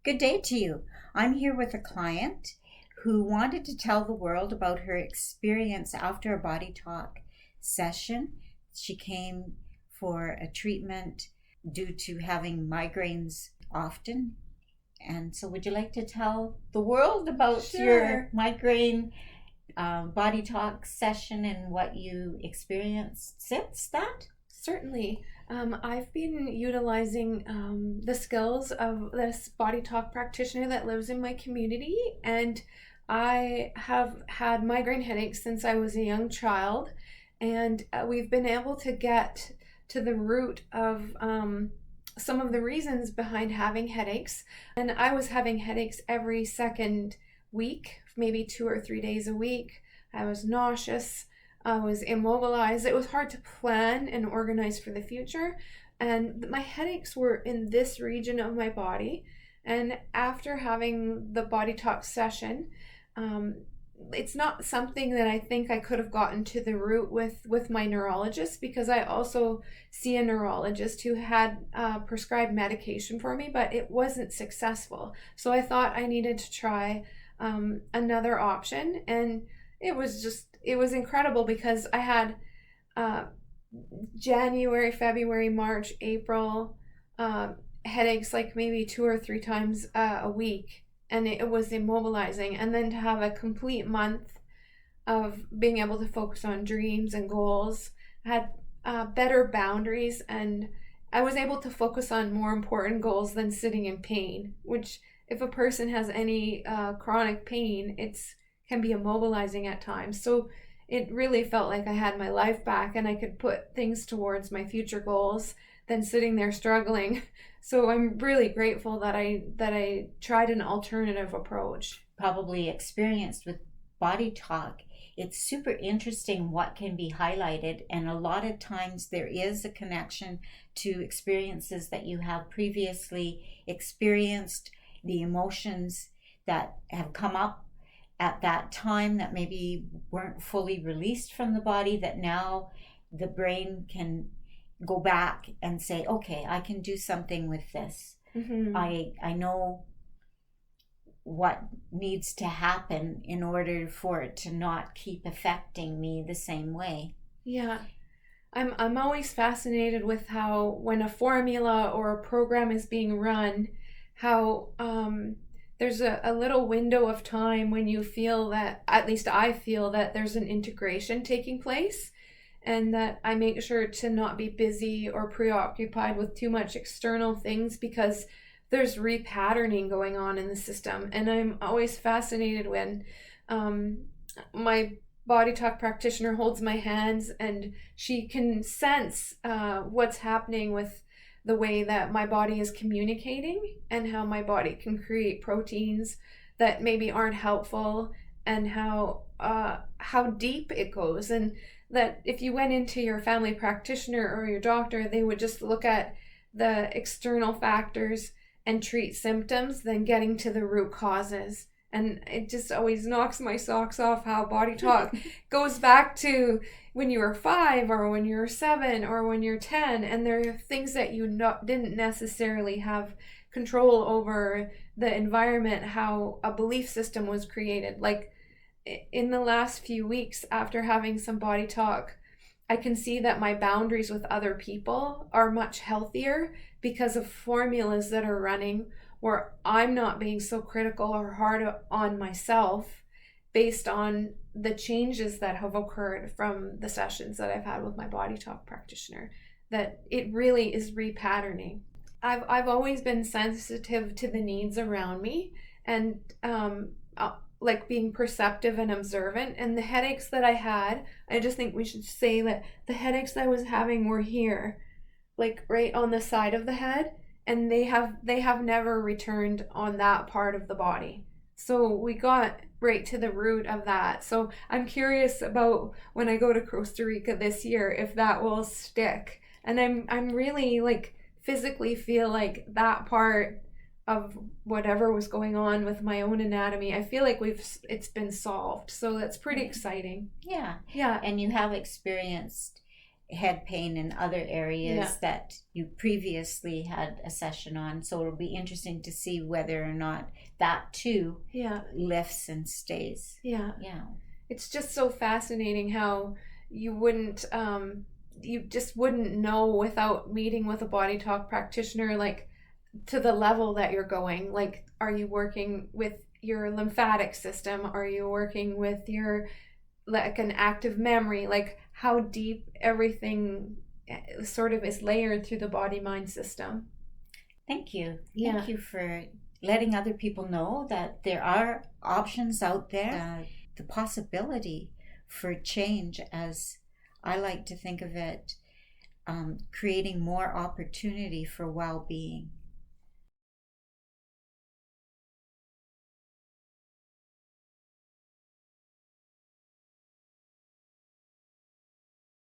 Good day to you. I'm here with a client who wanted to tell the world about her experience after a body talk session. She came for a treatment due to having migraines often. And so, would you like to tell the world about your Sure. migraine body talk session and what you experienced since that? Certainly. I've been utilizing the skills of this body talk practitioner that lives in my community, and I have had migraine headaches since I was a young child, and we've been able to get to the root of some of the reasons behind having headaches. And I was having headaches every second week, maybe 2 or 3 days a week. I was nauseous. I was immobilized. It was hard to plan and organize for the future. And my headaches were in this region of my body. And after having the body talk session, um, it's not something that I think I could have gotten to the root with my neurologist, because I also see a neurologist who had prescribed medication for me, but it wasn't successful. So I thought I needed to try another option, and it was incredible because I had uh, January, February, March, April headaches like maybe 2 or 3 times a week, and it was immobilizing. And then to have a complete month of being able to focus on dreams and goals, I had better boundaries, and I was able to focus on more important goals than sitting in pain, which if a person has any chronic pain, it's can be immobilizing at times. So it really felt like I had my life back and I could put things towards my future goals than sitting there struggling. So I'm really grateful that I tried an alternative approach. Probably experienced with body talk. It's super interesting what can be highlighted, and a lot of times there is a connection to experiences that you have previously experienced, the emotions that have come up at that time that maybe weren't fully released from the body, that now the brain can go back and say, okay, I can do something with this. Mm-hmm. I know what needs to happen in order for it to not keep affecting me the same way. Yeah. I'm always fascinated with how when a formula or a program is being run, how there's a little window of time when you feel that, at least I feel that there's an integration taking place, and that I make sure to not be busy or preoccupied with too much external things, because there's repatterning going on in the system. And I'm always fascinated when my body talk practitioner holds my hands and she can sense what's happening with the way that my body is communicating, and how my body can create proteins that maybe aren't helpful, and how deep it goes. And that if you went into your family practitioner or your doctor, they would just look at the external factors and treat symptoms than getting to the root causes. And it just always knocks my socks off how body talk goes back to when you were 5 or when you were 7 or when you're 10. And there are things that you didn't necessarily have control over, the environment, how a belief system was created. Like in the last few weeks after having some body talk, I can see that my boundaries with other people are much healthier because of formulas that are running where I'm not being so critical or hard on myself based on the changes that have occurred from the sessions that I've had with my body talk practitioner. That it really is repatterning. I've always been sensitive to the needs around me, and like being perceptive and observant. And the headaches that I had, I just think we should say that the headaches that I was having were here, like right on the side of the head, and they have never returned on that part of the body. So we got right to the root of that. So I'm curious about when I go to Costa Rica this year if that will stick. And I'm really like physically feel like that part of whatever was going on with my own anatomy, I feel like it's been solved. So that's pretty exciting. Yeah. Yeah. And you have experienced head pain in other areas Yeah. that you previously had a session on. So it'll be interesting to see whether or not that too Yeah. lifts and stays. Yeah. Yeah. It's just so fascinating how you wouldn't you just wouldn't know without meeting with a body talk practitioner, like to the level that you're going. Like, are you working with your lymphatic system? Are you working with your, like, an active memory? Like, how deep everything sort of is layered through the body mind system. Thank you. Yeah. Thank you for letting other people know that there are options out there. The possibility for change, as I like to think of it, creating more opportunity for well-being.